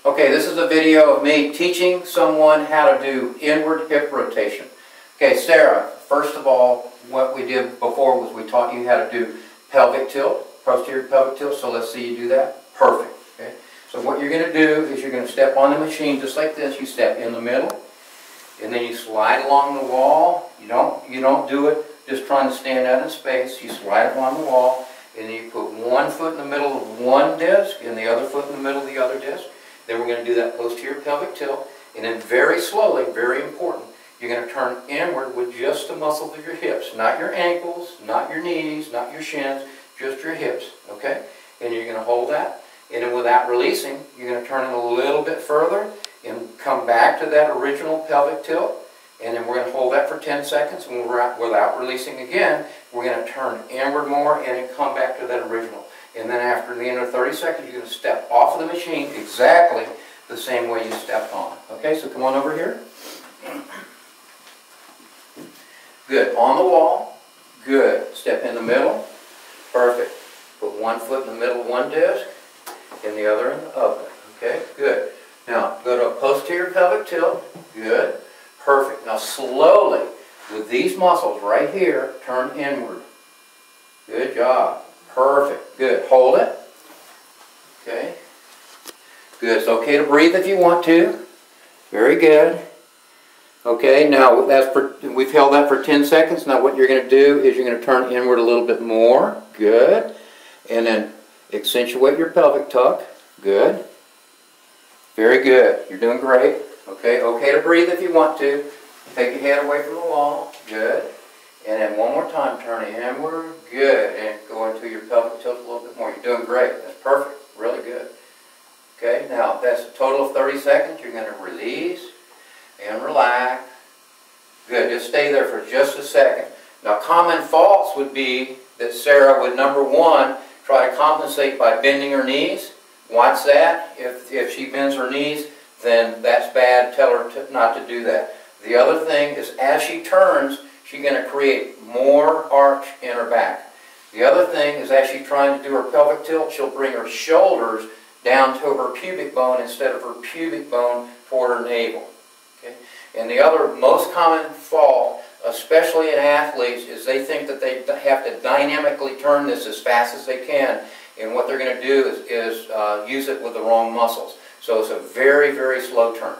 Okay, this is a video of me teaching someone how to do inward hip rotation. Okay, Sarah, first of all, what we did before was we taught you how to do pelvic tilt, posterior pelvic tilt, so let's see you do that. Perfect. Okay, so what you're going to do is you're going to step on the machine just like this. You step in the middle, and then you slide along the wall. You don't do it just trying to stand out in space. You slide along the wall, and then you put one foot in the middle of one disc and the other foot in the middle of the other disc. Then we're going to do that posterior pelvic tilt, and then very slowly, very important, you're going to turn inward with just the muscles of your hips, not your ankles, not your knees, not your shins, just your hips, okay? And you're going to hold that, and then without releasing, you're going to turn it a little bit further and come back to that original pelvic tilt, and then we're going to hold that for 10 seconds, and without releasing again, we're going to turn inward more and then come back to that original. And then after the end of 30 seconds, you're going to step off of the machine exactly the same way you stepped on. Okay, so come on over here. Good. On the wall. Good. Step in the middle. Perfect. Put one foot in the middle of one disc and the other in the other. Okay, good. Now, go to a posterior pelvic tilt. Good. Perfect. Now, slowly, with these muscles right here, turn inward. Good job. Perfect. Good. Hold it. Okay. Good. It's okay to breathe if you want to. Very good. Okay. Now we've held that for 10 seconds. Now what you're going to do is you're going to turn inward a little bit more. Good. And then accentuate your pelvic tuck. Good. Very good. You're doing great. Okay. Okay to breathe if you want to. Take your head away from the wall. Good. And then one more time, turn inward. Good. And go into your pelvic tilt a little bit more. You're doing great. That's perfect. Really good. Okay, now that's a total of 30 seconds. You're going to release and relax. Good. Just stay there for just a second. Now, common faults would be that Sarah would, number one, try to compensate by bending her knees. Watch that. If she bends her knees, then that's bad. Tell her not to do that. The other thing is as she turns, she's going to create more arch in her back. The other thing is as she's trying to do her pelvic tilt, she'll bring her shoulders down to her pubic bone instead of her pubic bone toward her navel. Okay? And the other most common fault, especially in athletes, is they think that they have to dynamically turn this as fast as they can. And what they're going to do is use it with the wrong muscles. So it's a very, very slow turn.